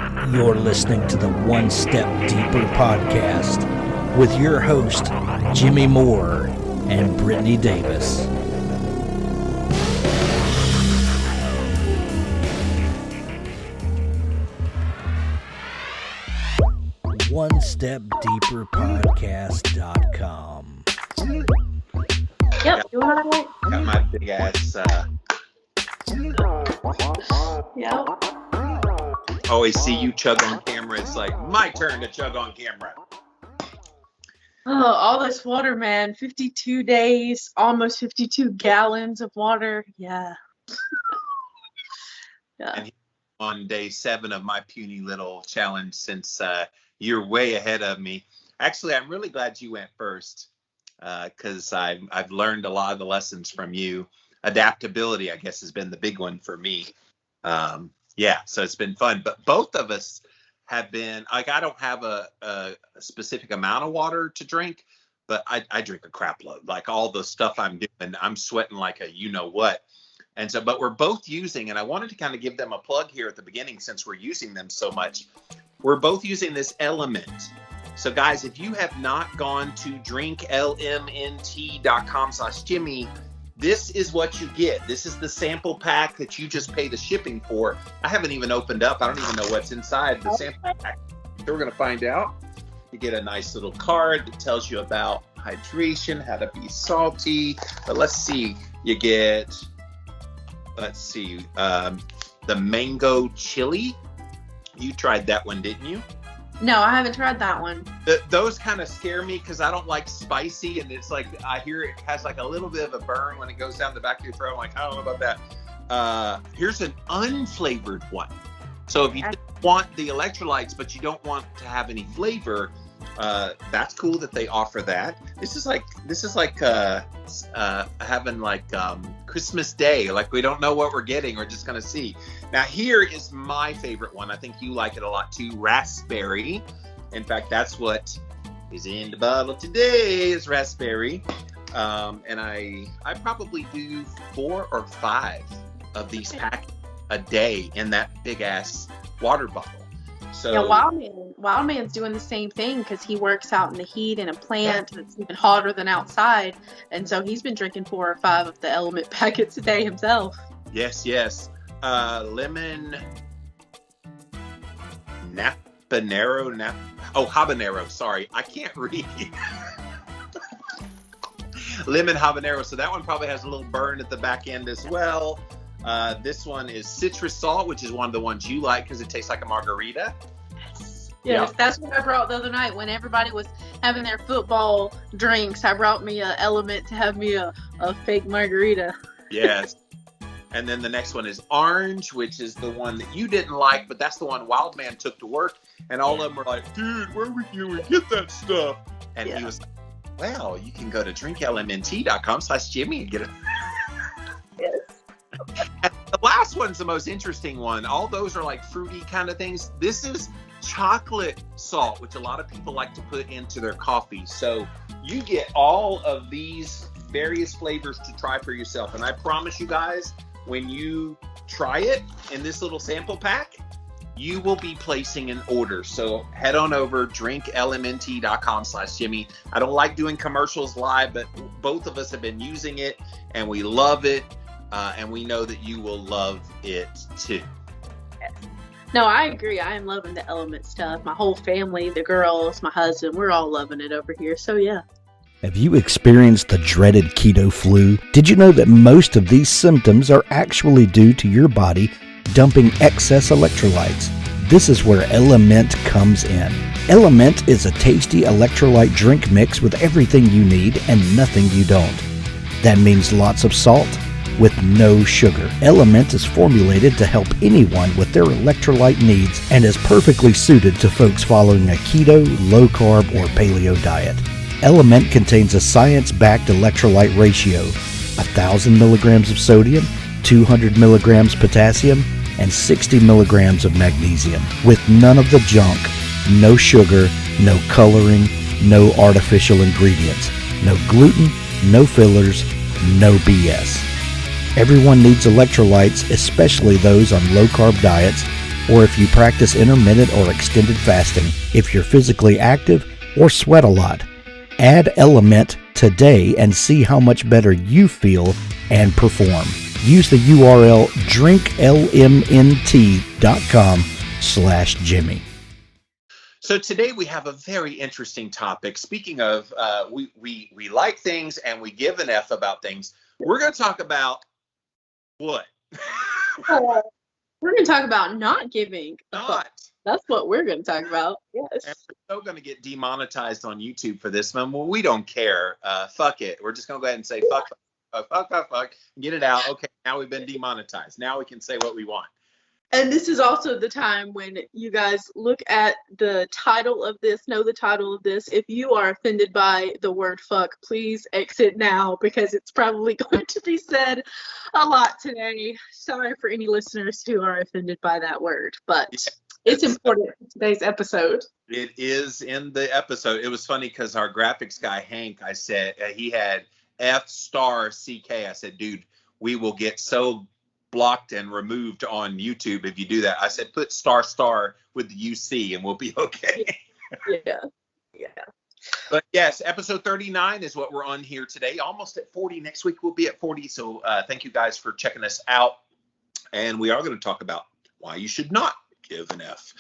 You're listening to the One Step Deeper podcast with your host, Jimmy Moore and Brittany Davis. OneStepDeeperPodcast.com. Yep. Got my big ass. Yep. Always see you chug on camera. It's like my turn to chug on camera. Oh, all this water, man. 52 days, almost 52 gallons of water. Yeah. Yeah. And on day 7 of my puny little challenge, since you're way ahead of me. Actually, I'm really glad you went first because I've learned a lot of the lessons from you. Adaptability, I guess, has been the big one for me. Yeah, so it's been fun. But both of us have been, like, I don't have a specific amount of water to drink, but I drink a crap load. Like, all the stuff I'm doing, I'm sweating like a you-know-what. And so, but we're both using, and I wanted to kind of give them a plug here at the beginning since we're using them so much. We're both using this Element. So, guys, if you have not gone to drinklmnt.com/Jimmy, this is what you get. This is the sample pack that you just pay the shipping for. I haven't even opened up. I don't even know what's inside the sample pack. So we're going to find out. You get a nice little card that tells you about hydration, how to be salty. But let's see. You get, the mango chili. You tried that one, didn't you? No, I haven't tried that one. Those kind of scare me because I don't like spicy, and it's like I hear it has like a little bit of a burn when it goes down the back of your throat. I'm like, I don't know about that. Here's an unflavored one. So if you want the electrolytes but you don't want to have any flavor, that's cool that they offer that. This is like having like Christmas Day. Like, we don't know what we're getting. We're just gonna see. Now, here is my favorite one. I think you like it a lot too. Raspberry. In fact, that's what is in the bottle today is raspberry. And I probably do 4 or 5 of these packs a day in that big ass water bottle. So yeah, Wildman's doing the same thing because he works out in the heat in a plant that's even hotter than outside, and so he's been drinking 4 or 5 of the Element packets a day himself. Yes. Lemon habanero. Sorry, I can't read. Lemon habanero. So that one probably has a little burn at the back end as well. This one is citrus salt, which is one of the ones you like because it tastes like a margarita. Yes, that's what I brought the other night when everybody was having their football drinks. I brought me an Element to have me a fake margarita. Yes. And then the next one is orange, which is the one that you didn't like, but that's the one Wildman took to work. And all of them were like, dude, where would you get that stuff? And he was like, well, you can go to drinklmnt.com/Jimmy and get it. Yes. And the last one's the most interesting one. All those are like fruity kind of things. This is chocolate salt, which a lot of people like to put into their coffee. So you get all of these various flavors to try for yourself. And I promise you guys, when you try it in this little sample pack, you will be placing an order. So head on over, drinklmnt.com/Jimmy. I don't like doing commercials live, but both of us have been using it and we love it. And we know that you will love it too. Yes. No, I agree. I am loving the Element stuff. My whole family, the girls, my husband, we're all loving it over here. So yeah. Have you experienced the dreaded keto flu? Did you know that most of these symptoms are actually due to your body dumping excess electrolytes? This is where Element comes in. Element is a tasty electrolyte drink mix with everything you need and nothing you don't. That means lots of salt with no sugar. Element is formulated to help anyone with their electrolyte needs and is perfectly suited to folks following a keto, low-carb, or paleo diet. Element contains a science-backed electrolyte ratio, 1,000 milligrams of sodium, 200 milligrams potassium, and 60 milligrams of magnesium, with none of the junk, no sugar, no coloring, no artificial ingredients, no gluten, no fillers, no BS. Everyone needs electrolytes, especially those on low-carb diets, or if you practice intermittent or extended fasting, if you're physically active or sweat a lot. Add Element today and see how much better you feel and perform. Use the URL drinklmnt.com/Jimmy. So today we have a very interesting topic. Speaking of, we like things and we give an F about things. We're going to talk about what? We're going to talk about not giving a fuck. Not. That's what we're going to talk about. Yes. And we're still going to get demonetized on YouTube for this one. Well, we don't care. Fuck it. We're just going to go ahead and say fuck, get it out. Okay, now we've been demonetized. Now we can say what we want. And this is also the time when you guys look at the title of this, know the title of this. If you are offended by the word fuck, please exit now because it's probably going to be said a lot today. Sorry for any listeners who are offended by that word, but it's important in today's episode. It is in the episode. It was funny because our graphics guy, Hank, I said, he had F*CK. I said, dude, we will get so blocked and removed on YouTube if you do that. I said, put ** with the UC and we'll be okay. Yeah. But yes, episode 39 is what we're on here today. Almost at 40. Next week we'll be at 40. So thank you guys for checking us out. And we are going to talk about why you should not give an F.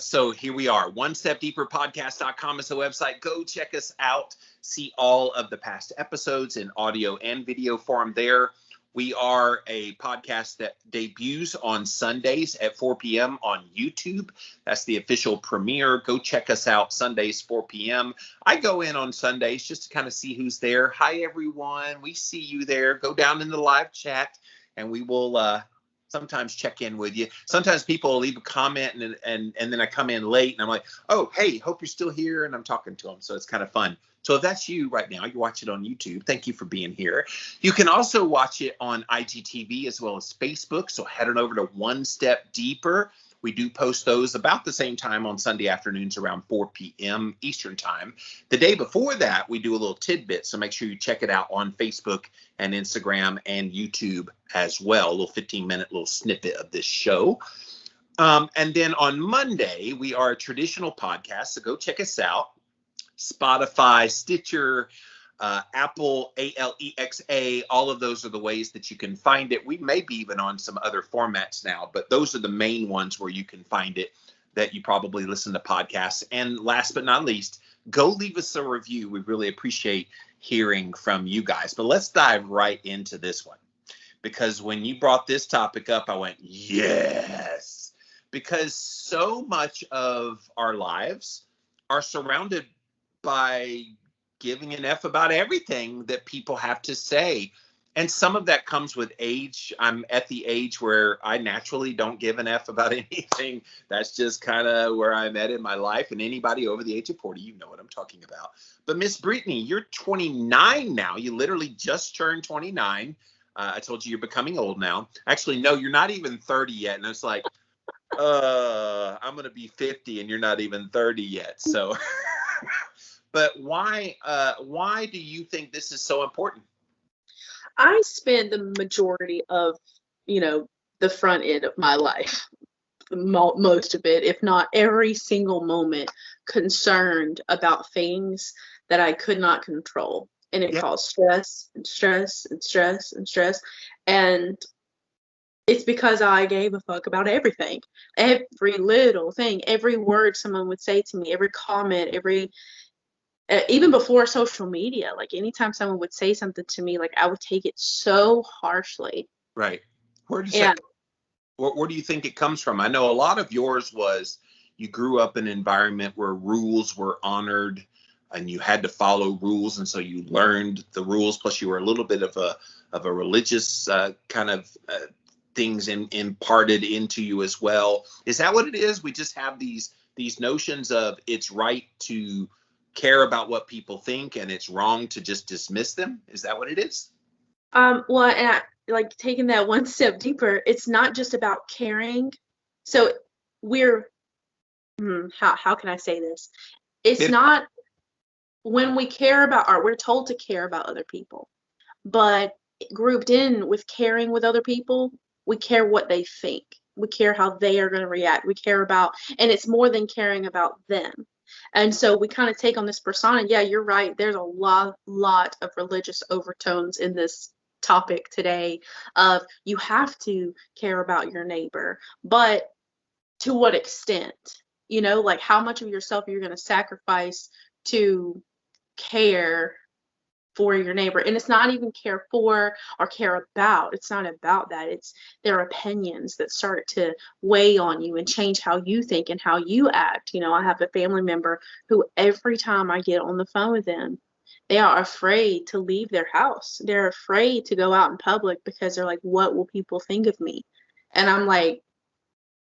So here we are. OneStepDeeperPodcast.com is the website. Go check us out. See all of the past episodes in audio and video form there. We are a podcast that debuts on Sundays at 4 p.m. on YouTube. That's the official premiere. Go check us out Sundays, 4 p.m. I go in on Sundays just to kind of see who's there. Hi, everyone. We see you there. Go down in the live chat, and we will sometimes check in with you. Sometimes people will leave a comment, and then I come in late, and I'm like, oh, hey, hope you're still here, and I'm talking to them. So it's kind of fun. So if that's you right now, you watch it on YouTube. Thank you for being here. You can also watch it on IGTV as well as Facebook. So head on over to One Step Deeper. We do post those about the same time on Sunday afternoons around 4 p.m. Eastern time. The day before that, we do a little tidbit. So make sure you check it out on Facebook and Instagram and YouTube as well. A little 15-minute little snippet of this show. And then on Monday, we are a traditional podcast. So go check us out. Spotify, Stitcher, Apple, Alexa, all of those are the ways that you can find it. We may be even on some other formats now, but those are the main ones where you can find it that you probably listen to podcasts. And last but not least, go leave us a review. We really appreciate hearing from you guys. But let's dive right into this one. Because when you brought this topic up, I went, yes. Because so much of our lives are surrounded by giving an F about everything that people have to say. And some of that comes with age. I'm at the age where I naturally don't give an F about anything. That's just kind of where I'm at in my life. And anybody over the age of 40, you know what I'm talking about. But Miss Brittany, you're 29 now. You literally just turned 29. I told you you're becoming old now. Actually, no, you're not even 30 yet. And it's like, I'm going to be 50 and you're not even 30 yet. So... But why do you think this is so important? I spend the majority of, the front end of my life, most of it, if not every single moment, concerned about things that I could not control. And it caused stress and stress and stress and stress. And it's because I gave a fuck about everything. Every little thing, every word someone would say to me, every comment, even before social media, like anytime someone would say something to me, like I would take it so harshly. Right. Where do you think it comes from? I know a lot of yours was you grew up in an environment where rules were honored and you had to follow rules. And so you learned the rules. Plus you were a little bit of a religious kind of things imparted into you as well. Is that what it is? We just have these notions of it's right to care about what people think and it's wrong to just dismiss them. Is that what it is? Well, and I, like taking that one step deeper, it's not just about caring. So we're how can I say this? It's not when we care about art, we're told to care about other people, but grouped in with caring with other people, we care what they think. We care how they are going to react. We care about, and it's more than caring about them. And so we kind of take on this persona. Yeah, you're right. There's a lot of religious overtones in this topic today of you have to care about your neighbor, but to what extent? You know, like how much of yourself you're going to sacrifice to care for your neighbor. And it's not even care for or care about. It's not about that. It's their opinions that start to weigh on you and change how you think and how you act. You know, I have a family member who every time I get on the phone with them, they are afraid to leave their house. They're afraid to go out in public because they're like, what will people think of me? And I'm like,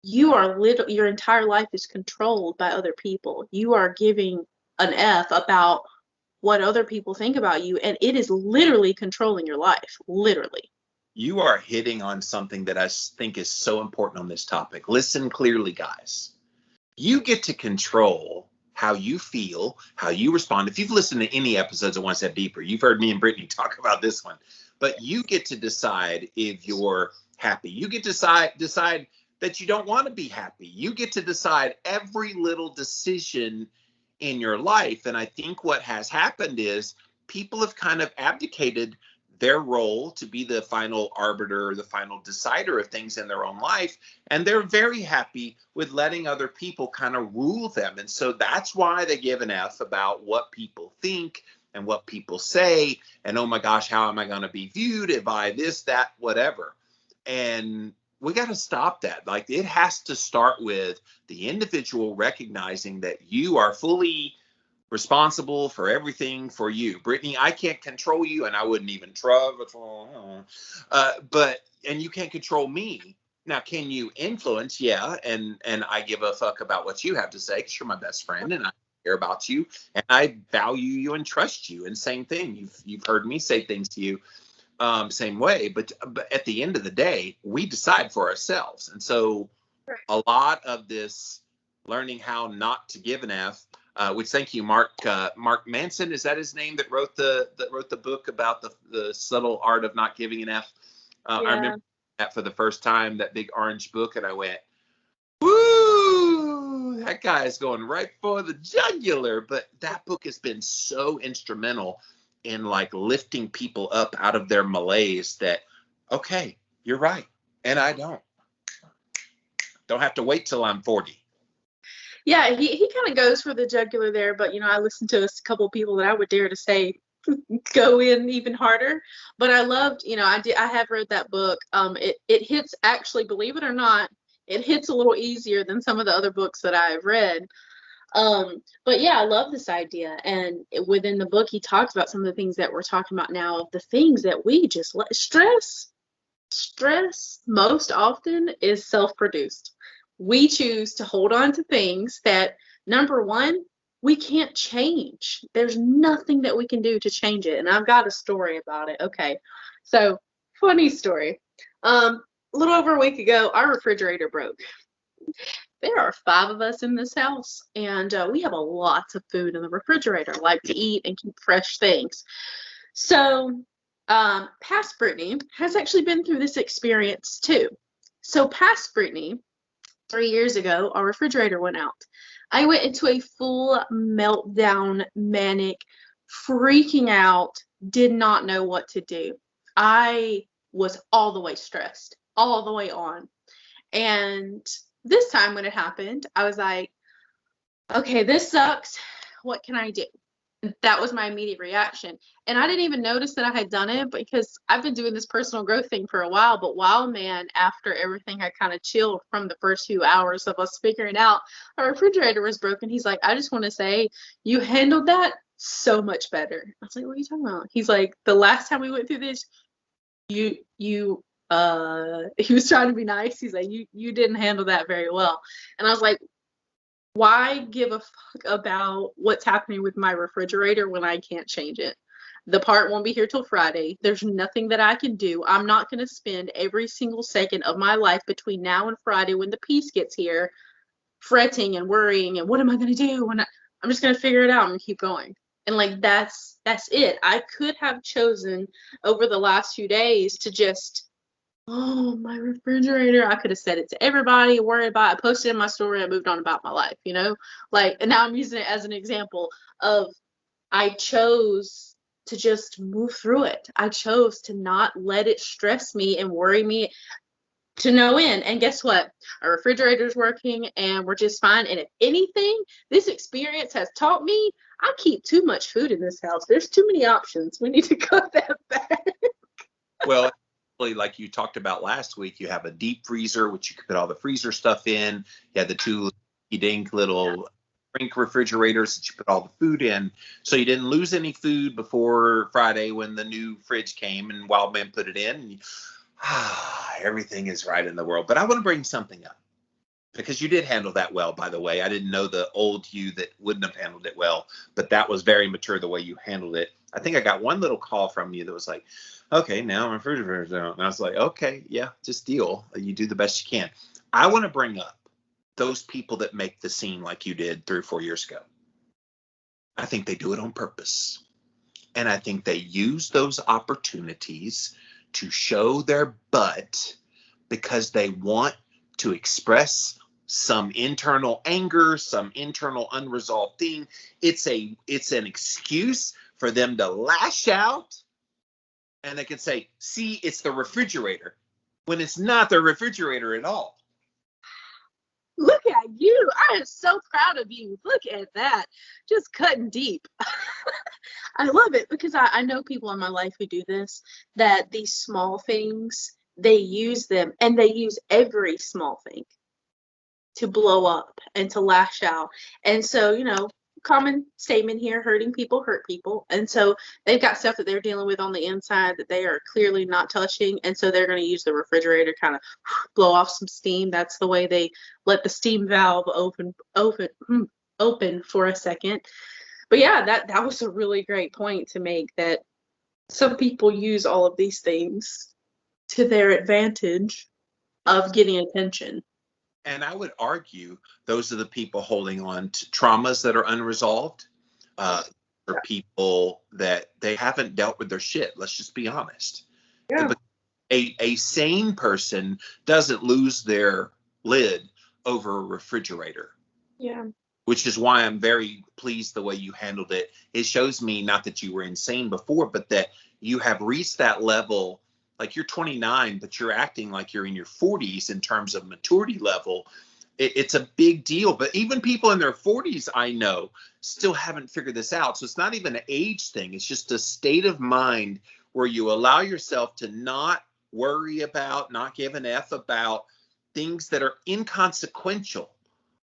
your entire life is controlled by other people. You are giving an F about what other people think about you, and it is literally controlling your life, literally. You are hitting on something that I think is so important on this topic. Listen clearly, guys. You get to control how you feel, how you respond. If you've listened to any episodes of One Step Deeper, you've heard me and Brittany talk about this one. But you get to decide if you're happy. You get to decide that you don't want to be happy. You get to decide every little decision in your life. And I think what has happened is people have kind of abdicated their role to be the final arbiter, the final decider of things in their own life. And they're very happy with letting other people kind of rule them. And so that's why they give an F about what people think and what people say. And oh my gosh, how am I going to be viewed if I this, that, whatever. And we got to stop that. Like, it has to start with the individual recognizing that you are fully responsible for everything for you. Brittany, I can't control you, and I wouldn't even try. And you can't control me. Now, can you influence? Yeah, and I give a fuck about what you have to say because you're my best friend, and I care about you, and I value you and trust you. And same thing, you've heard me say things to you. Same way, but at the end of the day, we decide for ourselves. And so a lot of this learning how not to give an F, which thank you, Mark Manson, is that his name, that wrote the book about the subtle art of not giving an F? I remember that for the first time, that big orange book, and I went, woo, that guy is going right for the jugular. But that book has been so instrumental in like lifting people up out of their malaise that, okay, you're right. And I don't have to wait till I'm 40. Yeah, he kind of goes for the jugular there, but you know, I listened to a couple of people that I would dare to say go in even harder. But I loved, you know, I have read that book. It hits, actually, believe it or not, it hits a little easier than some of the other books that I've read. But yeah, I love this idea. And within the book, he talks about some of the things that we're talking about now, the things that we just let stress most often is self-produced. We choose to hold on to things that, number one, we can't change. There's nothing that we can do to change it. And I've got a story about it. Okay. So, funny story. A little over a week ago, our refrigerator broke. There are 5 of us in this house, and we have a lot of food in the refrigerator, like to eat and keep fresh things. So past Brittany has actually been through this experience too. So past Brittany, 3 years ago, our refrigerator went out. I went into a full meltdown, manic, freaking out, did not know what to do. I was all the way stressed, all the way on. And this time when it happened, I was like, okay, this sucks. What can I do? That was my immediate reaction. And I didn't even notice that I had done it because I've been doing this personal growth thing for a while. But man, after everything had kind of chilled from the first few hours of us figuring out our refrigerator was broken, he's like, I just want to say you handled that so much better. I was like, what are you talking about? He's like, the last time we went through this, he was trying to be nice. He's like, you didn't handle that very well. And I was like, why give a fuck about what's happening with my refrigerator when I can't change it? The part won't be here till Friday. There's nothing that I can do. I'm not going to spend every single second of my life between now and Friday when the piece gets here fretting and worrying and what am I going to do? And I'm just going to figure it out and keep going. And like, that's it. I could have chosen over the last few days to just Oh, my refrigerator. I could have said it to everybody, worried about it. I posted in my story, I moved on about my life, you know? Like, and now I'm using it as an example of I chose to just move through it. I chose to not let it stress me and worry me to no end. And guess what? Our refrigerator's working and we're just fine. And if anything, this experience has taught me I keep too much food in this house. There's too many options. We need to cut that back. Well, like you talked about last week, you have a deep freezer, which you can put all the freezer stuff in. You have the two dink little drink refrigerators that you put all the food in. So you didn't lose any food before Friday when the new fridge came and Wildman put it in. And everything is right in the world. But I want to bring something up because you did handle that well, by the way. I didn't know the old you that wouldn't have handled it well, but that was very mature the way you handled it. I think I got one little call from you that was like, okay, now my refrigerator's out. And I was like, okay, yeah, just deal. You do the best you can. I want to bring up those people that make the scene like you did 3 or 4 years ago. I think they do it on purpose. And I think they use those opportunities to show their butt because they want to express some internal anger, some internal unresolved thing. It's an excuse for them to lash out, and they can say, see, it's the refrigerator, when it's not the refrigerator at all. Look at you. I am so proud of you. Look at that. Just cutting deep. I love it because I know people in my life who do this, that these small things, they use them and they use every small thing to blow up and to lash out. And so, you know, common statement here, hurting people hurt people. And so they've got stuff that they're dealing with on the inside that they are clearly not touching. And so they're going to use the refrigerator to kind of blow off some steam. That's the way they let the steam valve open for a second. But yeah, that was a really great point to make, that some people use all of these things to their advantage of getting attention. And I would argue those are the people holding on to traumas that are unresolved, or people that they haven't dealt with their shit. Let's just be honest. Yeah. A sane person doesn't lose their lid over a refrigerator. Yeah. Which is why I'm very pleased the way you handled it. It shows me not that you were insane before, but that you have reached that level. Like, you're 29, but you're acting like you're in your 40s in terms of maturity level. It's a big deal. But even people in their 40s, I know, still haven't figured this out. So it's not even an age thing. It's just a state of mind where you allow yourself to not worry about, not give an F about things that are inconsequential.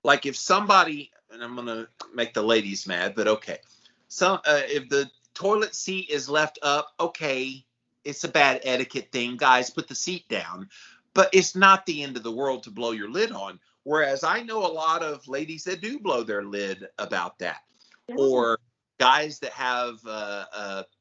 Like if somebody, and I'm going to make the ladies mad, but okay. So if the toilet seat is left up, okay, it's a bad etiquette thing. Guys, put the seat down. But it's not the end of the world to blow your lid on. Whereas I know a lot of ladies that do blow their lid about that. Yeah. Or guys that have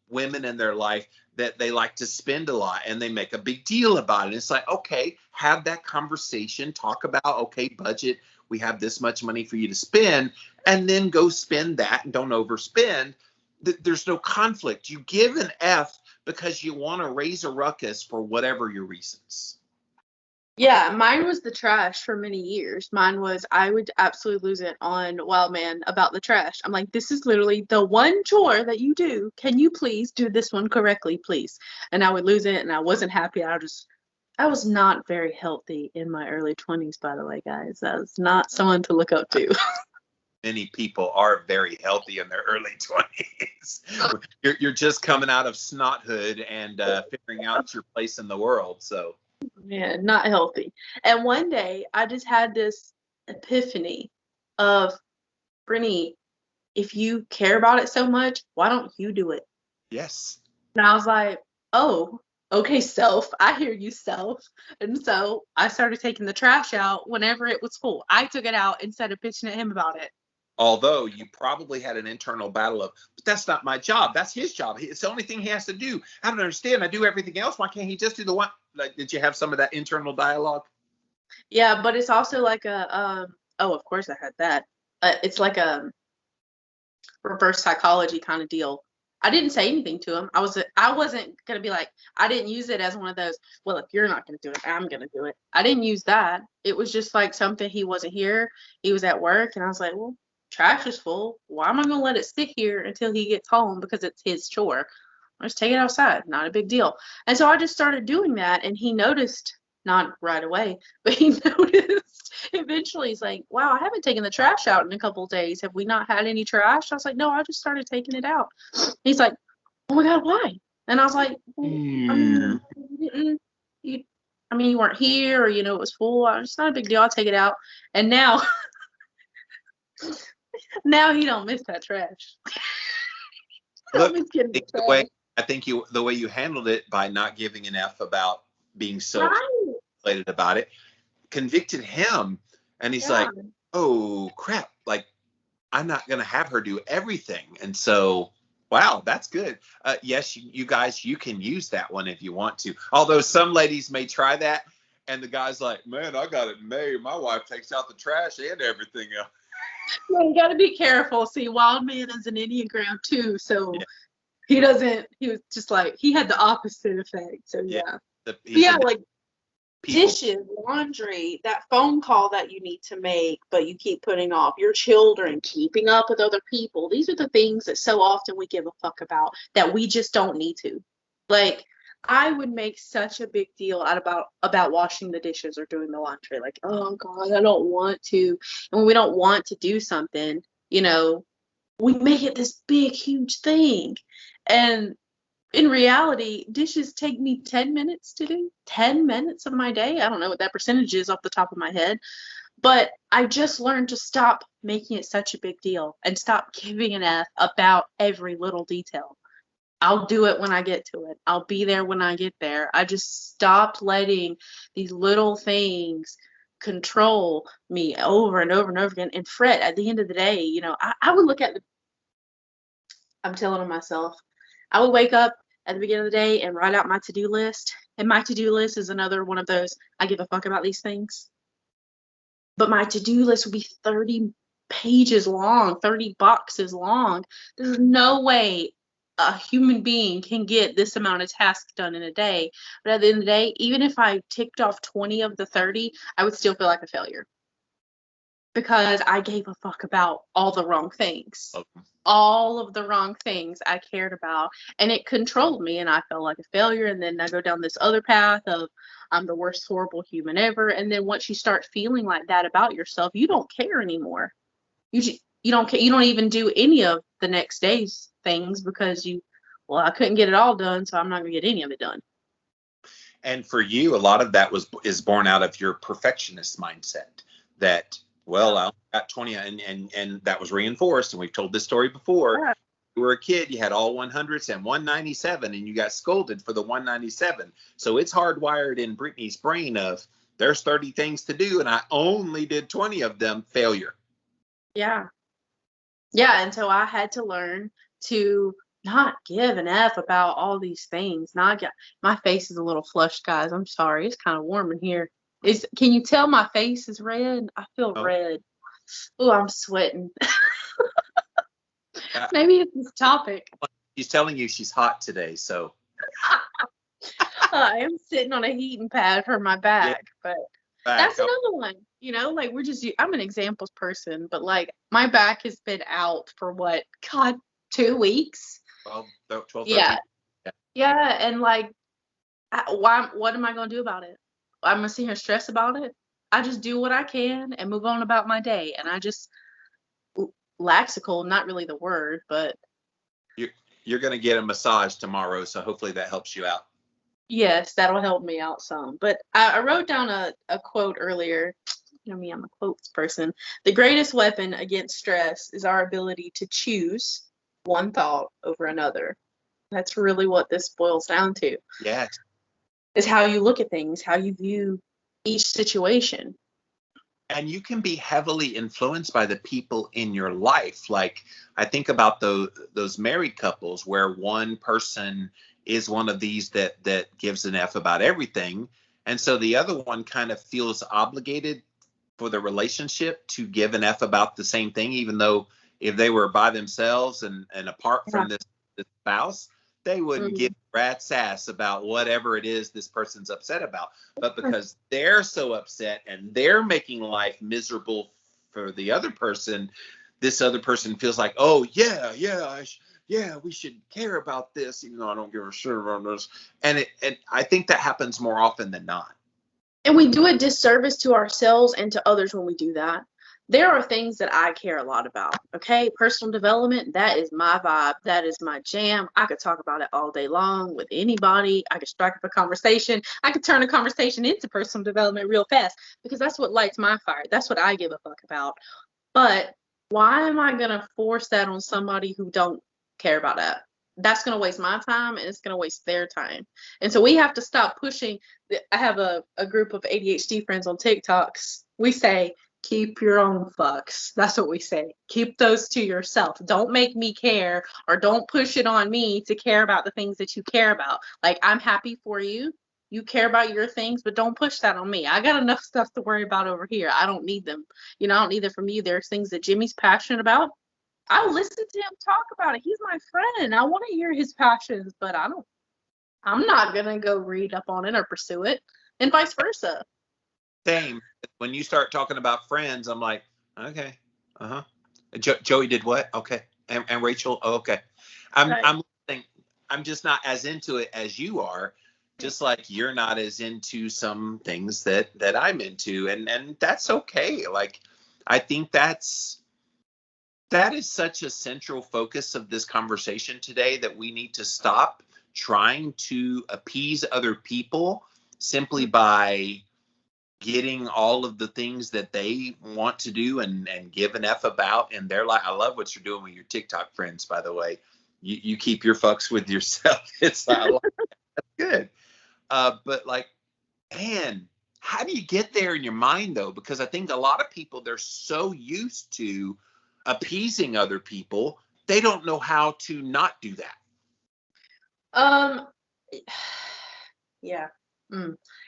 women in their life that they like to spend a lot and they make a big deal about it. It's like, okay, have that conversation, talk about, okay, budget, we have this much money for you to spend, and then go spend that and don't overspend. There's no conflict. You give an F because you want to raise a ruckus for whatever your reasons. Yeah, mine was the trash for many years. Mine was, I would absolutely lose it on Wildman about the trash. I'm like, this is literally the one chore that you do. Can you please do this one correctly, please? And I would lose it, and I wasn't happy. I was not very healthy in my early 20s, by the way, guys. I was not someone to look up to. Many people are very healthy in their early 20s. You're just coming out of snothood and figuring out your place in the world. So, man, not healthy. And one day I just had this epiphany of, Brittany, if you care about it so much, why don't you do it? Yes. And I was like, oh, okay, self. I hear you, self. And so I started taking the trash out whenever it was full. I took it out instead of bitching at him about it. Although you probably had an internal battle of, but that's not my job. That's his job. It's the only thing he has to do. I don't understand. I do everything else. Why can't he just do the one? Like, did you have some of that internal dialogue? Yeah, but it's also like a, oh, of course I had that. It's like a reverse psychology kind of deal. I didn't say anything to him. I wasn't gonna be like, I didn't use it as one of those, well, if you're not gonna do it, I'm gonna do it. I didn't use that. It was just like something, he wasn't here, he was at work, and I was like, well, trash is full. Why am I gonna let it sit here until he gets home because it's his chore? I'll just take it outside, not a big deal. And so I just started doing that, and he noticed, not right away, but he noticed eventually. He's like, wow, I haven't taken the trash out in a couple of days. Have we not had any trash? I was like, no, I just started taking it out. He's like, oh my God, why? And I was like, well, I mean, you weren't here, or, it was full. It's not a big deal. I'll take it out. And now, now he don't miss that trash. Look, the way you handled it by not giving an F about being so excited about it convicted him, and he's like, oh crap, like I'm not gonna have her do everything. And so, wow, that's good. Yes, you guys, you can use that one if you want to, although some ladies may try that and the guy's like, man, I got it made, my wife takes out the trash and everything else. Yeah, you got to be careful. See, Wild Man is an Enneagram too, so he was just like, he had the opposite effect. So like dishes, laundry, that phone call that you need to make but you keep putting off, your children, keeping up with other people. These are the things that so often we give a fuck about that we just don't need to. Like, I would make such a big deal out about washing the dishes or doing the laundry. Like, oh God, I don't want to. And when we don't want to do something, we make it this big, huge thing. And in reality, dishes take me 10 minutes to do. 10 minutes of my day. I don't know what that percentage is off the top of my head. But I just learned to stop making it such a big deal and stop giving an F about every little detail. I'll do it when I get to it. I'll be there when I get there. I just stopped letting these little things control me over and over and over again and fret. At the end of the day, I would look at I'm telling on myself, I would wake up at the beginning of the day and write out my to-do list. And my to-do list is another one of those, I give a fuck about these things. But my to-do list would be 30 pages long, 30 boxes long. There's no way a human being can get this amount of tasks done in a day. But at the end of the day, even if I ticked off 20 of the 30, I would still feel like a failure. Because I gave a fuck about all the wrong things. Okay. All of the wrong things I cared about. And it controlled me, and I felt like a failure. And then I go down this other path of I'm the worst horrible human ever. And then once you start feeling like that about yourself, you don't care anymore. You don't care. You don't even do any of the next day's things because I couldn't get it all done, so I'm not going to get any of it done. And for you, a lot of that is born out of your perfectionist mindset that, well, I got 20 and that was reinforced. And we've told this story before. Yeah. You were a kid, you had all 100s and 197 and you got scolded for the 197. So it's hardwired in Brittany's brain of there's 30 things to do and I only did 20 of them. Failure. Yeah. Yeah. And so I had to learn to not give an F about all these things. My face is a little flushed, guys. I'm sorry. It's kind of warm in here. Can you tell my face is red? I feel red. Oh, I'm sweating. Maybe it's this topic. She's telling you she's hot today, so. I am sitting on a heating pad for my back, but that's another one. Like I'm an examples person, but like my back has been out for 2 weeks. 12 yeah. And like, what am I going to do about it? I'm going to sit here and stress about it. I just do what I can and move on about my day. And I just, laxical, not really the word, but. You're going to get a massage tomorrow, so hopefully that helps you out. Yes, that'll help me out some. But I wrote down a quote earlier. I'm a quotes person. The greatest weapon against stress is our ability to choose one thought over another. That's really what this boils down to. Yes. Is how you look at things, how you view each situation. And you can be heavily influenced by the people in your life. Like, I think about those married couples where one person is one of these that gives an F about everything. And so the other one kind of feels obligated for the relationship to give an F about the same thing, even though if they were by themselves and apart from this the spouse, they wouldn't Mhm. give a rat's ass about whatever it is this person's upset about. But because they're so upset and they're making life miserable for the other person, this other person feels like, oh, yeah, we should care about this, even though I don't give a shit about this. And I think that happens more often than not. And we do a disservice to ourselves and to others when we do that. There are things that I care a lot about. Okay. Personal development, that is my vibe. That is my jam. I could talk about it all day long with anybody. I could strike up a conversation. I could turn a conversation into personal development real fast because that's what lights my fire. That's what I give a fuck about. But why am I going to force that on somebody who don't care about that? That's going to waste my time and it's going to waste their time. And so we have to stop pushing. I have a group of ADHD friends on TikToks. We say, keep your own fucks. That's what we say. Keep those to yourself. Don't make me care, or don't push it on me to care about the things that you care about. Like, I'm happy for you. You care about your things, but don't push that on me. I got enough stuff to worry about over here. I don't need them. I don't need them from you. There's things that Jimmy's passionate about. I'll listen to him talk about it. He's my friend. I want to hear his passions, but I'm not going to go read up on it or pursue it, and vice versa. Same. When you start talking about friends, I'm like, okay, Joey did what? Okay, and Rachel, oh, okay. I'm just not as into it as you are. Just like you're not as into some things that I'm into, and that's okay. Like, I think that is such a central focus of this conversation today, that we need to stop trying to appease other people simply by getting all of the things that they want to do and give an F about in their life. I love what you're doing with your TikTok friends, by the way. You keep your fucks with yourself. It's like, that's good. But like, man, how do you get there in your mind though? Because I think a lot of people, they're so used to appeasing other people, they don't know how to not do that. Yeah.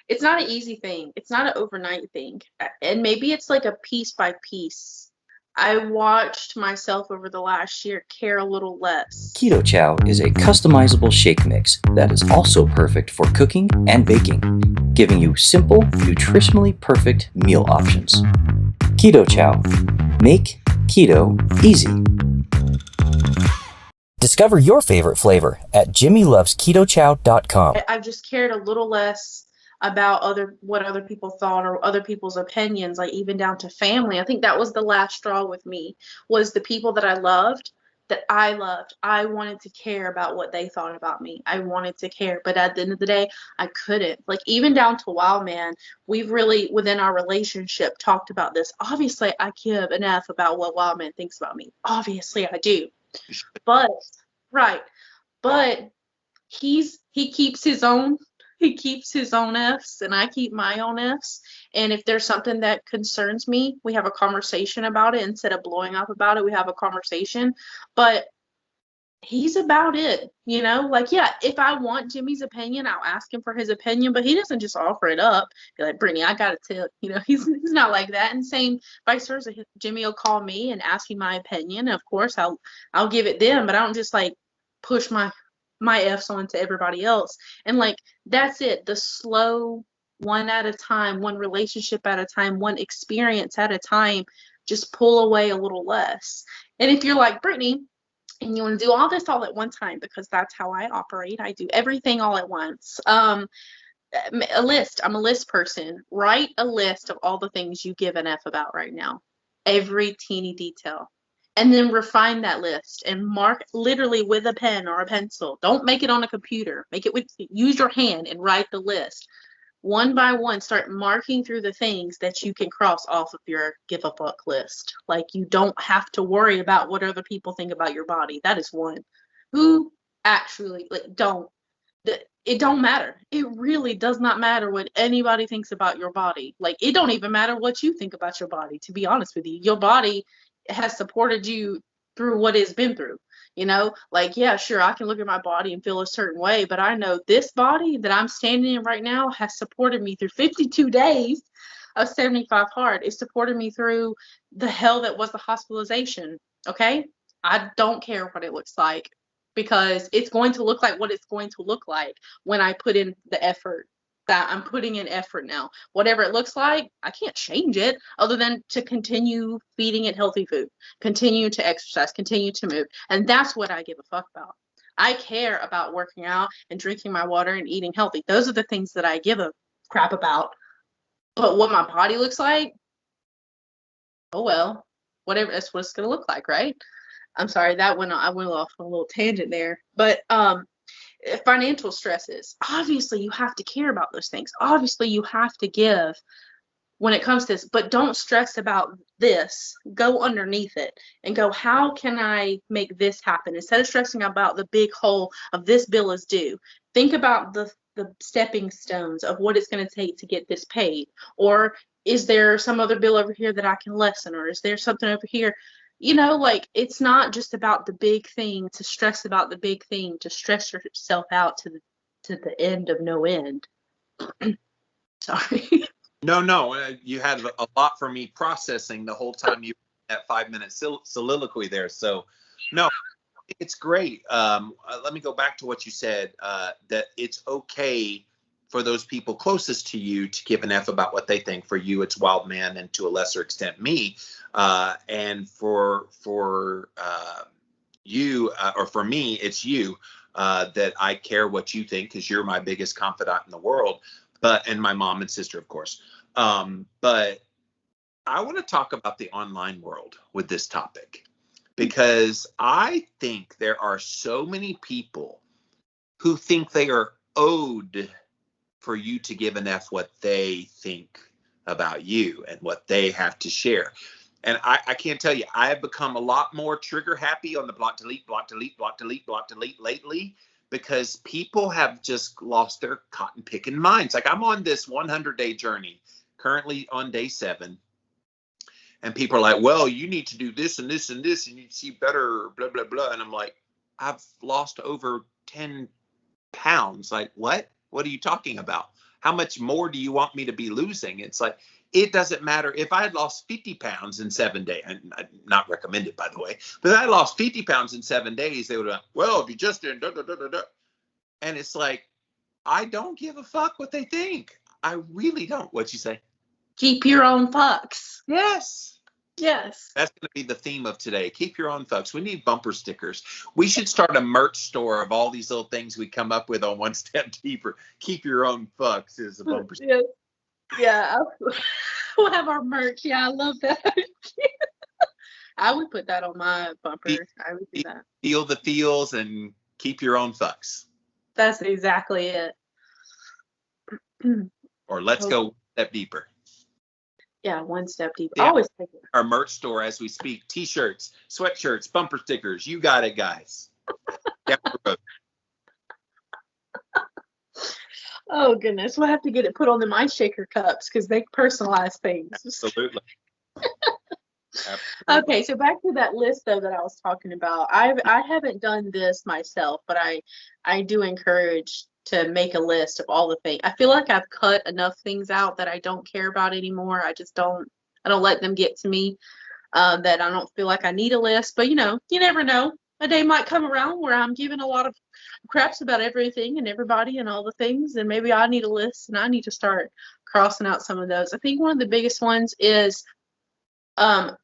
It's not an easy thing. It's not an overnight thing. And maybe it's like a piece by piece. I watched myself over the last year care a little less. Keto Chow is a customizable shake mix that is also perfect for cooking and baking, giving you simple, nutritionally perfect meal options. Keto Chow. Make keto easy. Discover your favorite flavor at jimmylovesketochow.com. I've just cared a little less about what other people thought or other people's opinions, like even down to family. I think that was the last straw with me, was the people that I loved. I wanted to care about what they thought about me. I wanted to care, but at the end of the day, I couldn't. Like, even down to Wildman, we've really, within our relationship, talked about this. Obviously, I give an F about what Wildman thinks about me. Obviously, I do. But he keeps his own F's and I keep my own F's. And if there's something that concerns me, we have a conversation about it. Instead of blowing up about it, we have a conversation. But he's about it, like, yeah, if I want Jimmy's opinion, I'll ask him for his opinion, but he doesn't just offer it up. Be like, Brittany, I got a tip. He's not like that. And same vice versa. Jimmy will call me and ask me my opinion. And of course, I'll give it then, but I don't just like push my F's onto everybody else. And like, that's it. The slow, one at a time, one relationship at a time, one experience at a time, just pull away a little less. And if you're like Brittany, and you want to do all this all at one time, because that's how I operate. I do everything all at once. A list. I'm a list person. Write a list of all the things you give an F about right now. Every teeny detail. And then refine that list and mark literally with a pen or a pencil. Don't make it on a computer. Use your hand and write the list. One by one, start marking through the things that you can cross off of your give a fuck list. Like, you don't have to worry about what other people think about your body. That is one. Who actually, it don't matter. It really does not matter what anybody thinks about your body. Like, it don't even matter what you think about your body, to be honest with you. Your body has supported you through what it's been through. Like, yeah, sure, I can look at my body and feel a certain way, but I know this body that I'm standing in right now has supported me through 52 days of 75 hard. It supported me through the hell that was the hospitalization. Okay. I don't care what it looks like. because it's going to look like what it's going to look like when I put in the effort that I'm putting in effort now. Whatever it looks like, I can't change it other than to continue feeding it healthy food, continue to exercise, continue to move. And that's what I give a fuck about. I care about working out and drinking my water and eating healthy. Those are the things that I give a crap about. But what my body looks like, oh well, whatever, that's what it's going to look like, right? I'm sorry, I went off on a little tangent there. But financial stresses, obviously you have to care about those things. Obviously you have to give when it comes to this, but don't stress about this. Go underneath it and go, how can I make this happen? Instead of stressing about the big hole of this bill is due, think about the stepping stones of what it's going to take to get this paid. Or is there some other bill over here that I can lessen? Or is there something over here? You know, like, it's not just about the big thing to stress about the big thing, to stress yourself out to the end of no end. Sorry. No, you had a lot for me processing the whole time you that 5-minute soliloquy there. So, no, it's great. Let me go back to what you said, that it's okay for those people closest to you to give an F about what they think. For you, it's Wild Man, and to a lesser extent, me. And for you, or for me, it's you, that I care what you think, because you're my biggest confidant in the world. And my mom and sister, of course. But I want to talk about the online world with this topic, because I think there are so many people who think they are owed for you to give an F what they think about you and what they have to share. And I can't tell you, I have become a lot more trigger happy on the block delete lately, because people have just lost their cotton picking minds. Like, I'm on this 100-day journey, currently on day 7. And people are like, well, you need to do this and this and this, and you see better, blah, blah, blah. And I'm like, I've lost over 10 pounds. Like, what? What are you talking about? How much more do you want me to be losing? It's like, it doesn't matter. If I had lost 50 pounds in 7 days, and not recommended, by the way, but if I lost 50 pounds in 7 days, they would have, well, if you just did, da, da, da, da, da. And it's like, I don't give a fuck what they think. I really don't. What'd you say? Keep your own fucks. Yes. Yes. That's going to be the theme of today. Keep your own fucks. We need bumper stickers. We should start a merch store of all these little things we come up with on One Step Deeper. Keep your own fucks is a bumper sticker. Yeah. We'll have our merch. Yeah, I love that. I would put that on my bumper. I would do that. Feel the feels and keep your own fucks. That's exactly it. Or let's go one step deeper. Yeah, one step deeper. Yeah. Always take it. Our merch store as we speak. T-shirts, sweatshirts, bumper stickers. You got it, guys. Down the road. Oh, goodness. We'll have to get it put on the ice shaker cups because they personalize things. Absolutely. Okay, so back to that list, though, that I was talking about. I haven't done this myself, but I do encourage to make a list of all the things. I feel like I've cut enough things out that I don't care about anymore. I don't let them get to me, that I don't feel like I need a list. But, you never know. A day might come around where I'm giving a lot of craps about everything and everybody and all the things, and maybe I need a list and I need to start crossing out some of those. I think one of the biggest ones is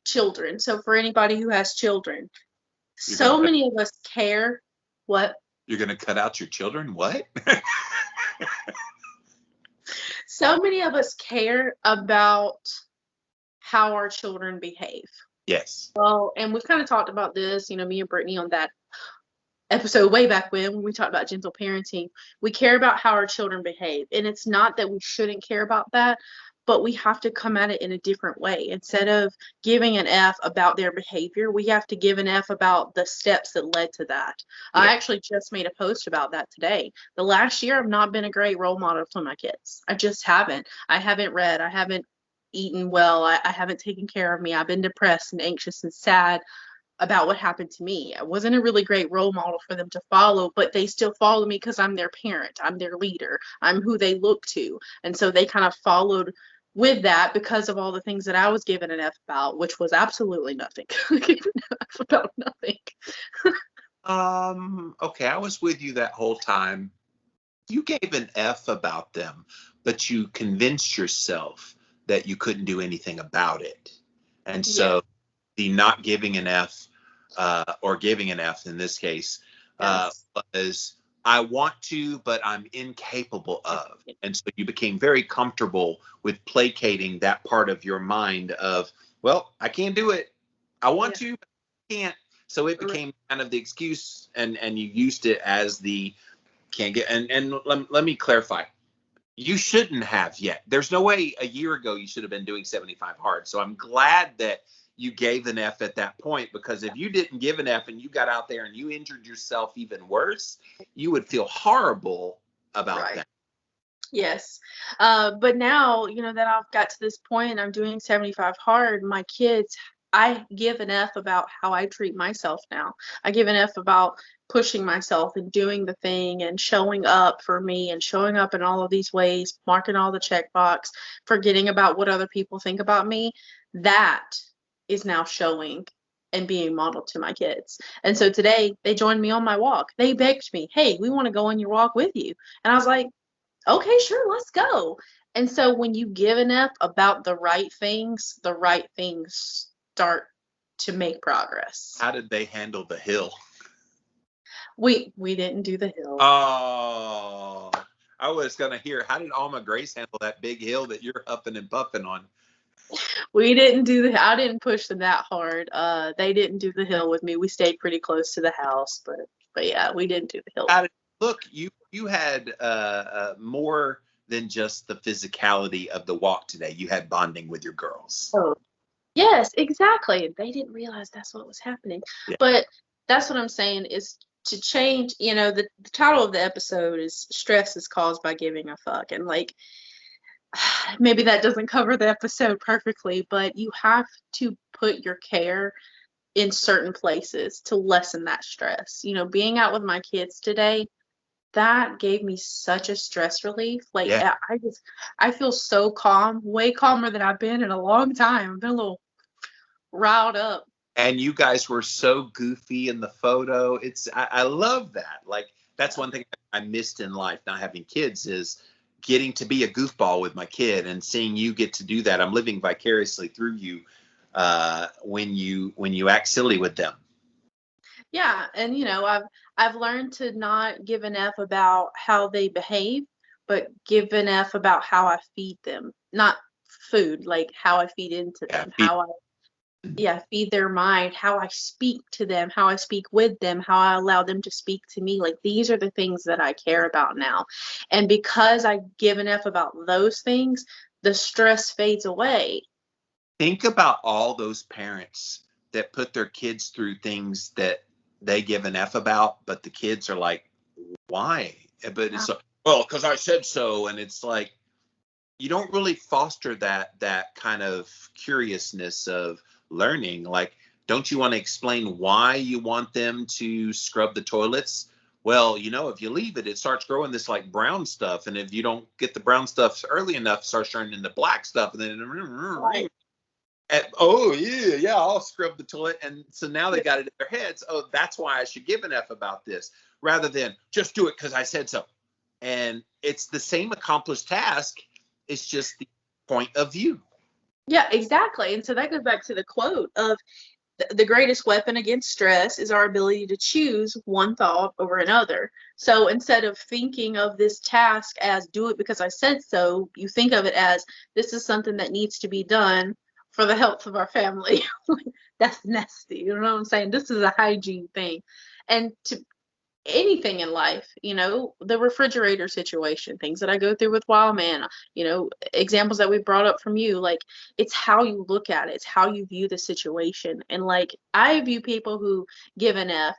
children. So for anybody who has children, so many of us care. What? You're going to cut out your children? What? So many of us care about how our children behave. Yes. Well, and we've kind of talked about this, me and Brittany on that episode way back when we talked about gentle parenting. We care about how our children behave. And it's not that we shouldn't care about that, but we have to come at it in a different way. Instead of giving an F about their behavior, we have to give an F about the steps that led to that. Yeah. I actually just made a post about that today. The last year, I've not been a great role model to my kids. I just haven't. I haven't read. I haven't eaten well. I haven't taken care of me. I've been depressed and anxious and sad about what happened to me. I wasn't a really great role model for them to follow, but they still follow me because I'm their parent. I'm their leader. I'm who they look to. And so they kind of followed with that because of all the things that I was given an F about, which was absolutely nothing. Given an F about nothing. Okay, I was with you that whole time. You gave an F about them, but you convinced yourself that you couldn't do anything about it. And Yeah. so the not giving an F, or giving an F in this case, Yes. was I want to, but I'm incapable of. And so you became very comfortable with placating that part of your mind of, well, I can't do it. I want to, but I can't. So it became kind of the excuse, and you used it as the can't get. And let me clarify. You shouldn't have yet. There's no way a year ago you should have been doing 75 hard. So I'm glad that you gave an F at that point, because if you didn't give an F and you got out there and you injured yourself even worse, you would feel horrible about that. Yes. But now, that I've got to this point and I'm doing 75 hard, my kids, I give an F about how I treat myself now. I give an F about pushing myself and doing the thing and showing up for me and showing up in all of these ways, marking all the checkbox, forgetting about what other people think about me. That is now showing and being modeled to my kids. And so today they joined me on my walk. They begged me, hey, we want to go on your walk with you. And I was like, okay, sure, let's go. And so when you give an F about the right things start to make progress. How did they handle the hill? We didn't do the hill. Oh, I was going to hear, how did Alma Grace handle that big hill that you're huffing and puffing on? We didn't do I didn't push them that hard. They didn't do the hill with me. We stayed pretty close to the house, but yeah, we didn't do the hill. Look, you had more than just the physicality of the walk today. You had bonding with your girls. Oh, yes, exactly. They didn't realize that's what was happening. Yeah. But that's what I'm saying is to change, the title of the episode is Stress is Caused by Giving a Fuck. And maybe that doesn't cover the episode perfectly, but you have to put your care in certain places to lessen that stress. Being out with my kids today, that gave me such a stress relief. I feel so calm, way calmer than I've been in a long time. I've been a little riled up. And you guys were so goofy in the photo. I love that. That's one thing I missed in life, not having kids, is getting to be a goofball with my kid and seeing you get to do that. I'm living vicariously through you when you act silly with them. Yeah, and I've learned to not give an F about how they behave, but give an F about how I feed them. Not food, how I feed into them, feed their mind, how I speak to them, how I speak with them, how I allow them to speak to me. These are the things that I care about now. And because I give an F about those things, the stress fades away. Think about all those parents that put their kids through things that they give an F about, but the kids are like, why? But it's because I said so. And it's you don't really foster that kind of curiousness of learning. Don't you want to explain why you want them to scrub the toilets? Well, if you leave it, it starts growing this brown stuff. And if you don't get the brown stuff early enough, it starts turning into black stuff. And then, right. I'll scrub the toilet. And so now they got it in their heads. Oh, that's why I should give an F about this, rather than just do it because I said so. And it's the same accomplished task. It's just the point of view. Yeah, exactly. And so that goes back to the quote of the greatest weapon against stress is our ability to choose one thought over another. So instead of thinking of this task as do it because I said so, you think of it as this is something that needs to be done for the health of our family. That's nasty. You know what I'm saying? This is a hygiene thing. And to anything in life, the refrigerator situation, things that I go through with Wildman, examples that we brought up from you, it's how you look at it. It's how you view the situation. And I view people who give an F,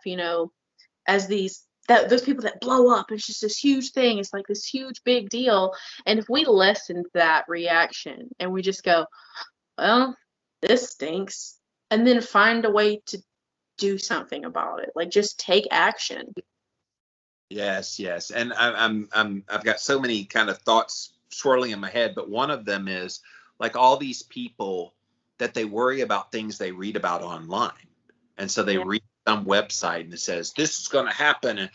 as those people that blow up. It's just this huge thing. It's this huge big deal. And if we lessen that reaction and we just go, well, this stinks, and then find a way to do something about it, just take action. Yes. And I've got so many kind of thoughts swirling in my head, but one of them is all these people that they worry about things they read about online. And so they read some website and it says this is going to happen, and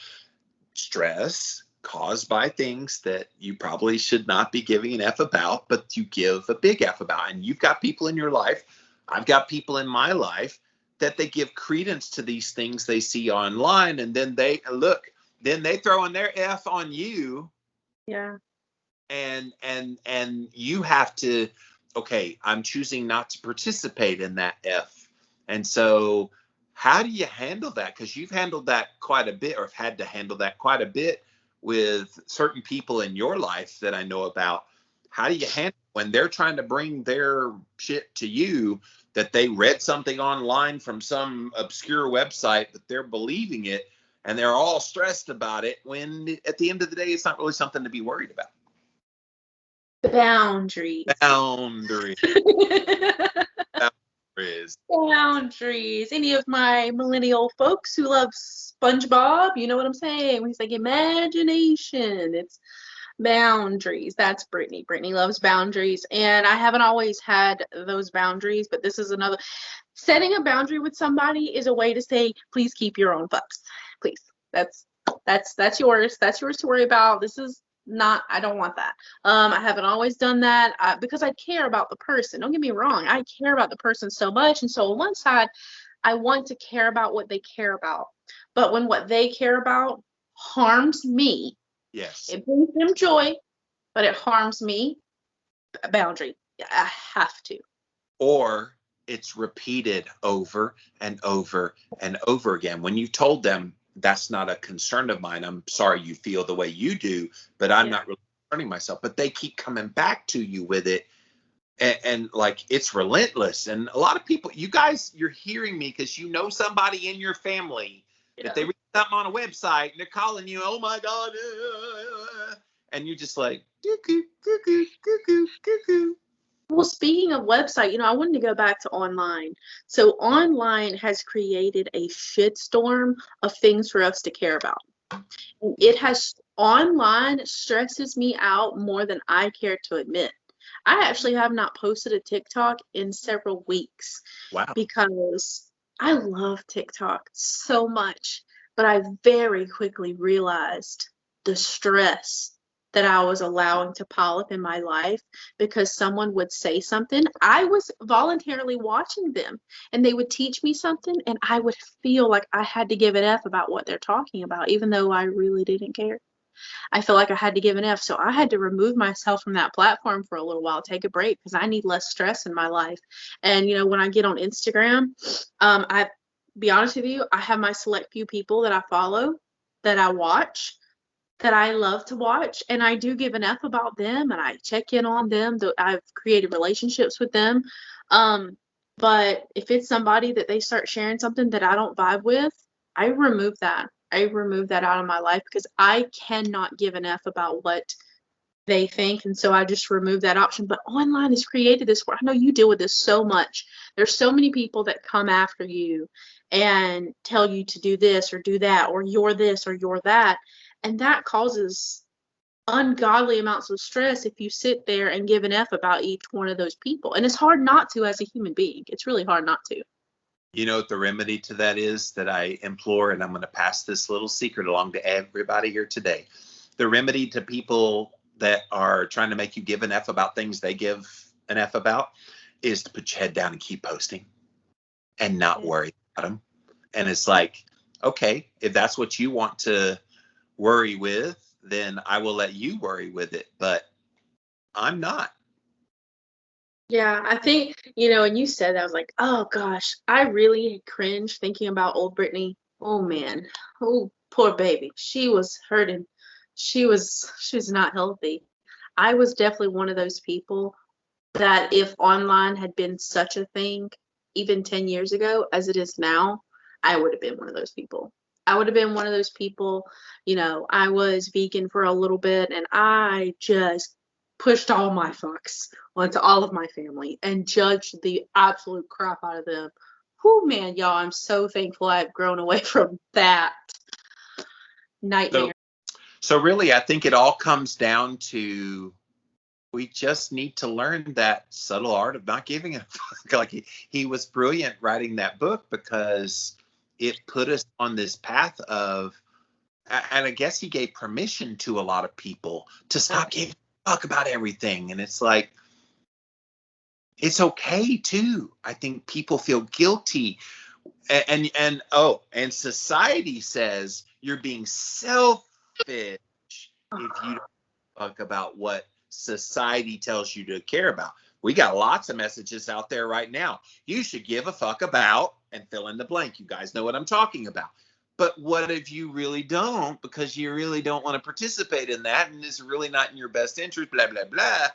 stress caused by things that you probably should not be giving an F about, but you give a big F about. And you've got people in your life, I've got people in my life, that they give credence to these things they see online, and then they throw in their F on you. Yeah. And you have to, okay, I'm choosing not to participate in that F. And so how do you handle that? Because you've handled that quite a bit, or have had to handle that quite a bit with certain people in your life that I know about. How do you handle when they're trying to bring their shit to you, that they read something online from some obscure website, but they're believing it and they're all stressed about it, when at the end of the day, it's not really something to be worried about? Boundaries. Boundaries. Boundaries. Any of my millennial folks who love SpongeBob, you know what I'm saying? He's like, imagination. It's boundaries. That's Brittany. Brittany loves boundaries. And I haven't always had those boundaries, but this is another. Setting a boundary with somebody is a way to say, please keep your own fucks. Please. That's yours. That's yours to worry about. This is not, I don't want that. I haven't always done that because I care about the person. Don't get me wrong. I care about the person so much. And so on one side, I want to care about what they care about. But when what they care about harms me, yes, it brings them joy, but it harms me, a boundary. I have to. Or it's repeated over and over and over again. When you've told them, that's not a concern of mine, I'm sorry you feel the way you do, but I'm not really concerning myself. But they keep coming back to you with it. And like, it's relentless. And a lot of people, you guys, you're hearing me because you know somebody in your family that they read something on a website and they're calling you, oh my God. And you're just like, cuckoo, cuckoo, cuckoo, cuckoo. Well, speaking of website, I wanted to go back to online. So online has created a shitstorm of things for us to care about. Online stresses me out more than I care to admit. I actually have not posted a TikTok in several weeks. Wow. Because I love TikTok so much, but I very quickly realized the stress that I was allowing to pile up in my life because someone would say something. I was voluntarily watching them and they would teach me something and I would feel like I had to give an F about what they're talking about, even though I really didn't care. I feel like I had to give an F. So I had to remove myself from that platform for a little while, take a break, because I need less stress in my life. And, when I get on Instagram, I be honest with you, I have my select few people that I follow, that I watch, that I love to watch, and I do give an F about them and I check in on them. I've created relationships with them. But if it's somebody that they start sharing something that I don't vibe with, I remove that. I remove that out of my life because I cannot give an F about what they think. And so I just remove that option. But online has created this where I know you deal with this so much. There's so many people that come after you and tell you to do this or do that, or you're this or you're that. And that causes ungodly amounts of stress if you sit there and give an F about each one of those people. And it's hard not to as a human being. It's really hard not to. You know what the remedy to that is that I implore, and I'm going to pass this little secret along to everybody here today. The remedy to people that are trying to make you give an F about things they give an F about is to put your head down and keep posting and not worry about them. And it's like, okay, if that's what you want to worry with, then I will let you worry with it, but I'm not. Yeah, I think, and you said that, I was like, oh gosh, I really cringe thinking about old Brittany. Oh man. Oh, poor baby. She was hurting. She was not healthy. I was definitely one of those people that if online had been such a thing, even 10 years ago as it is now, I would have been one of those people. I would have been one of those people, I was vegan for a little bit and I just pushed all my fucks onto all of my family and judged the absolute crap out of them. Whew, man, y'all, I'm so thankful I've grown away from that nightmare. So really, I think it all comes down to, we just need to learn that subtle art of not giving a fuck. Like he was brilliant writing that book because it put us on this path of, and I guess he gave permission to a lot of people to stop giving a fuck about everything. And it's like, it's okay too. I think people feel guilty, and society says you're being selfish if you don't fuck about what society tells you to care about. We got lots of messages out there right now. You should give a fuck about, and fill in the blank. You guys know what I'm talking about. But what if you really don't, because you really don't want to participate in that, and it's really not in your best interest, blah, blah, blah.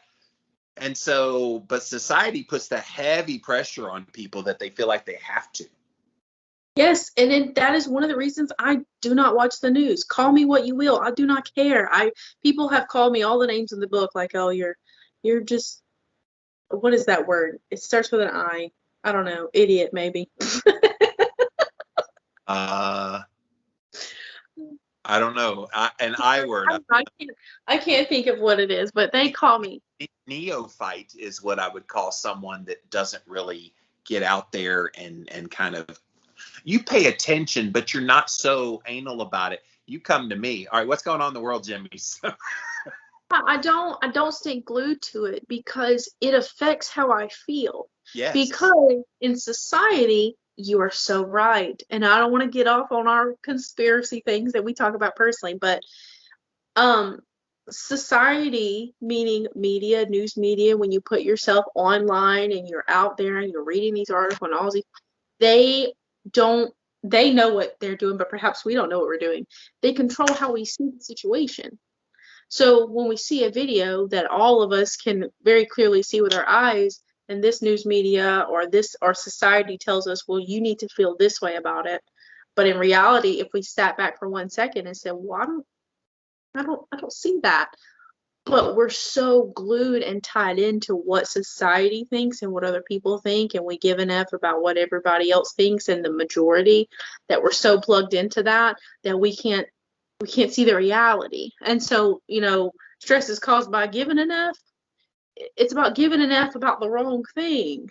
And so, but society puts the heavy pressure on people that they feel like they have to. Yes, and then that is one of the reasons I do not watch the news. Call me what you will. I do not care. People have called me all the names in the book, like, oh, you're just, what is that word? It starts with an I. I don't know. Idiot, maybe. I don't know. An I word. I can't think of what it is, but they call me. Neophyte is what I would call someone that doesn't really get out there and kind of, you pay attention, but you're not so anal about it. You come to me. All right, what's going on in the world, Jimmy? I don't stay glued to it because it affects how I feel. Yes. Because in society, you are so right. And I don't want to get off on our conspiracy things that we talk about personally, but society, meaning media, news media, when you put yourself online and you're out there and you're reading these articles and all these, they know what they're doing, but perhaps we don't know what we're doing. They control how we see the situation. So when we see a video that all of us can very clearly see with our eyes, and this news media or society tells us, well, you need to feel this way about it. But in reality, if we sat back for 1 second and said, well, I don't see that. But we're so glued and tied into what society thinks and what other people think, and we give an F about what everybody else thinks, and the majority, that we're so plugged into that we can't see the reality. And so, stress is caused by giving an F. It's about giving an F about the wrong things.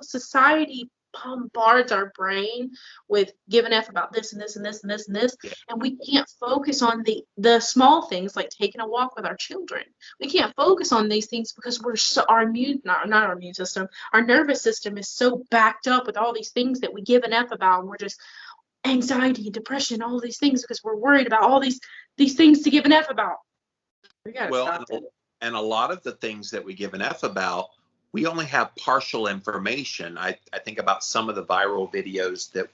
Society bombards our brain with giving F about this and this and this and this and this, and we can't focus on the small things like taking a walk with our children. We can't focus on these things because our nervous system is so backed up with all these things that we give an F about, and we're just anxiety, depression, all these things because we're worried about all these things to give an F about. We gotta stop it. And a lot of the things that we give an F about, we only have partial information. I think about some of the viral videos that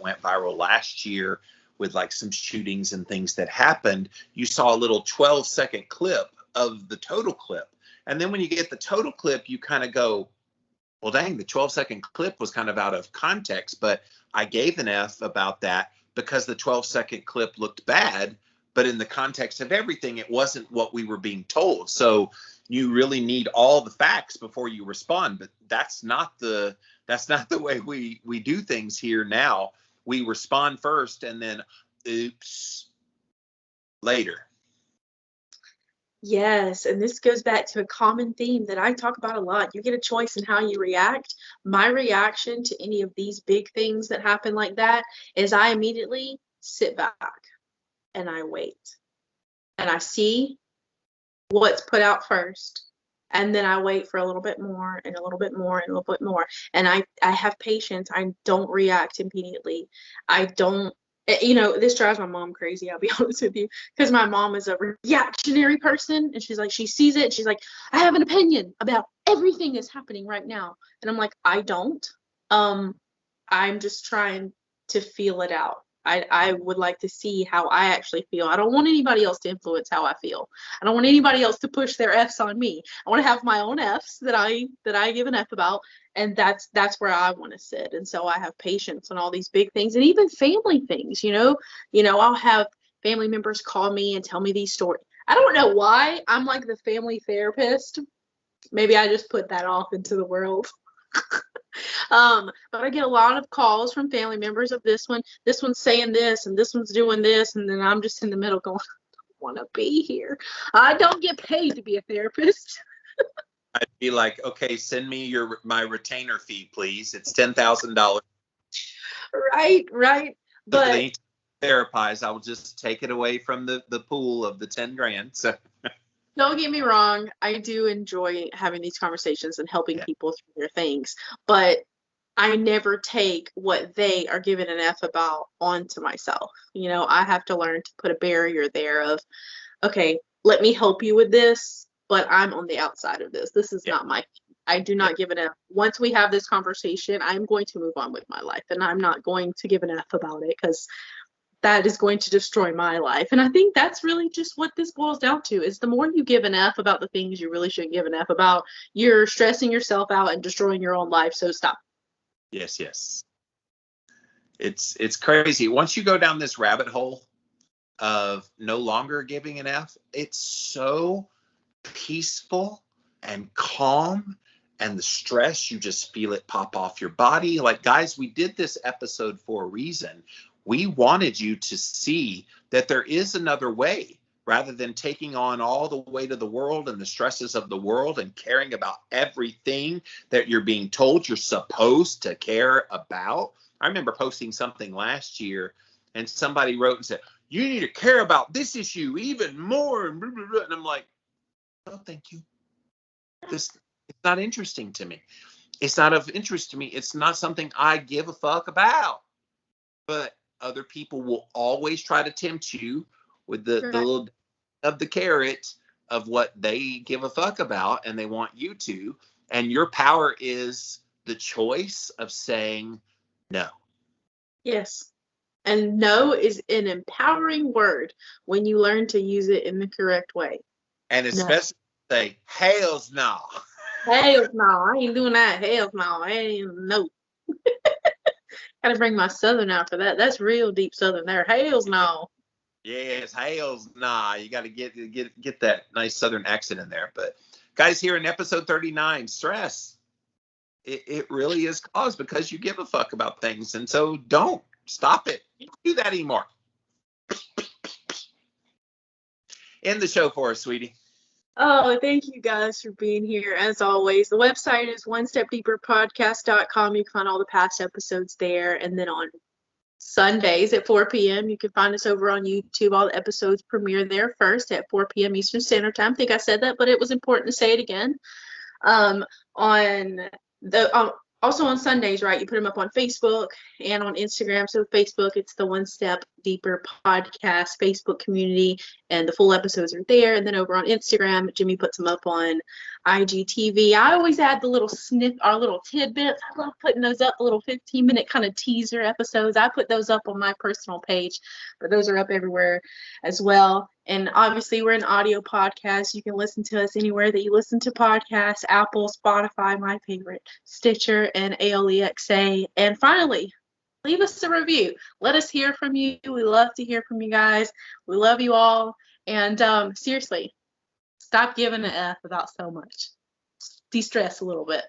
went viral last year with like some shootings and things that happened. You saw a little 12-second clip of the total clip. And then when you get the total clip, you kind of go, well, dang, the 12-second clip was kind of out of context. But I gave an F about that because the 12-second clip looked bad. But in the context of everything, it wasn't what we were being told. So you really need all the facts before you respond. But that's not the way we do things here now. We respond first and then oops later. Yes, and this goes back to a common theme that I talk about a lot. You get a choice in how you react. My reaction to any of these big things that happen like that is I immediately sit back and I wait. And I see what's put out first. And then I wait for a little bit more and a little bit more and a little bit more. And I have patience. I don't react immediately. I don't, this drives my mom crazy, I'll be honest with you, because my mom is a reactionary person. And she's like, she sees it. And she's like, I have an opinion about everything that's happening right now. And I'm like, I don't. I'm just trying to feel it out. I would like to see how I actually feel. I don't want anybody else to influence how I feel. I don't want anybody else to push their F's on me. I want to have my own F's that I give an F about, and that's where I want to sit. And so I have patience on all these big things and even family things. I'll have family members call me and tell me these stories. I don't know why I'm like the family therapist. Maybe I just put that off into the world. But I get a lot of calls from family members of this one's saying this and this one's doing this, and then I'm just in the middle going, I don't want to be here. I don't get paid to be a therapist. I'd be like, okay, send me my retainer fee, please. It's $10,000. Right. But therapize, I will just take it away from the pool of the 10 grand. So don't get me wrong, I do enjoy having these conversations and helping people through their things, but I never take what they are giving an F about onto myself. You know, I have to learn to put a barrier there of, okay, let me help you with this, but I'm on the outside of this. This is not my thing. I do not give an F. Once we have this conversation, I'm going to move on with my life, and I'm not going to give an F about it, because that is going to destroy my life. And I think that's really just what this boils down to, is the more you give an F about the things you really shouldn't give an F about, you're stressing yourself out and destroying your own life. So stop. Yes. It's crazy. Once you go down this rabbit hole of no longer giving an F, it's so peaceful and calm, and the stress, you just feel it pop off your body. Like, guys, we did this episode for a reason. We wanted you to see that there is another way, rather than taking on all the weight of the world and the stresses of the world and caring about everything that you're being told you're supposed to care about. I remember posting something last year, and somebody wrote and said, you need to care about this issue even more. And, blah, blah, blah. And I'm like, no, thank you. It's not interesting to me. It's not of interest to me. It's not something I give a fuck about. But other people will always try to tempt you with the little of the carrot of what they give a fuck about, and they want you to. And your power is the choice of saying no. Yes. And no is an empowering word when you learn to use it in the correct way. And especially say, hells no. Hells no. I ain't doing that. Hells no. No. Gotta bring my southern out for that. That's real deep southern there. Hells no. Yes, hells nah. You got to get that nice southern accent in there. But guys, here in episode 39, stress. It really is caused because you give a fuck about things. And so don't stop it. You don't do that anymore. End the show for us, sweetie. Oh, thank you guys for being here. As always, the website is onestepdeeperpodcast.com. You can find all the past episodes there. And then on Sundays at 4 p.m., you can find us over on YouTube. All the episodes premiere there first at 4 p.m. Eastern Standard Time. I think I said that, but it was important to say it again. Also on Sundays, right, you put them up on Facebook and on Instagram. So Facebook, it's the One Step Deeper Podcast Facebook community, and the full episodes are there. And then over on Instagram, Jimmy puts them up on IGTV. I always add the little our little tidbits. I love putting those up, the little 15-minute kind of teaser episodes. I put those up on my personal page, but those are up everywhere as well. And obviously, we're an audio podcast. You can listen to us anywhere that you listen to podcasts: Apple, Spotify, my favorite, Stitcher, and AOLEXA. And finally, leave us a review. Let us hear from you. We love to hear from you guys. We love you all. And seriously, stop giving an F about so much. De-stress a little bit.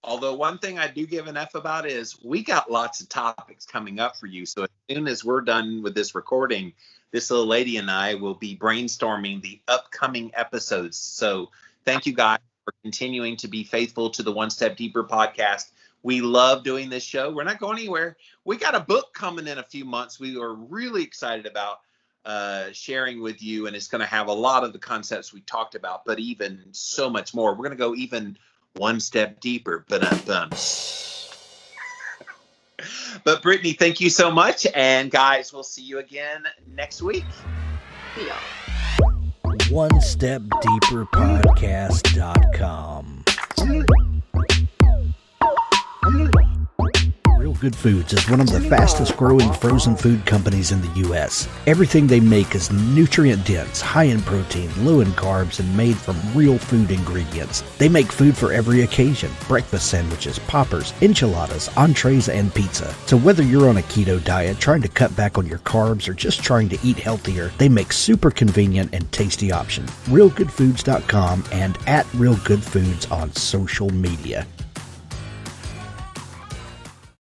Although one thing I do give an F about is we got lots of topics coming up for you. So as soon as we're done with this recording, this little lady and I will be brainstorming the upcoming episodes. So thank you guys for continuing to be faithful to the One Step Deeper podcast. We love doing this show. We're not going anywhere. We got a book coming in a few months. We are really excited about sharing with you, and it's going to have a lot of the concepts we talked about, but even so much more. We're going to go even one step deeper. But Brittany, thank you so much. And guys, we'll see you again next week. Yeah. OneStepDeeperPodcast.com. Real Good Foods is one of the fastest growing frozen food companies in the U.S. Everything they make is nutrient dense, high in protein, low in carbs, and made from real food ingredients. They make food for every occasion: breakfast sandwiches, poppers, enchiladas, entrees, and pizza. So whether you're on a keto diet, trying to cut back on your carbs, or just trying to eat healthier, they make super convenient and tasty options. RealGoodFoods.com and @RealGoodFoods on social media.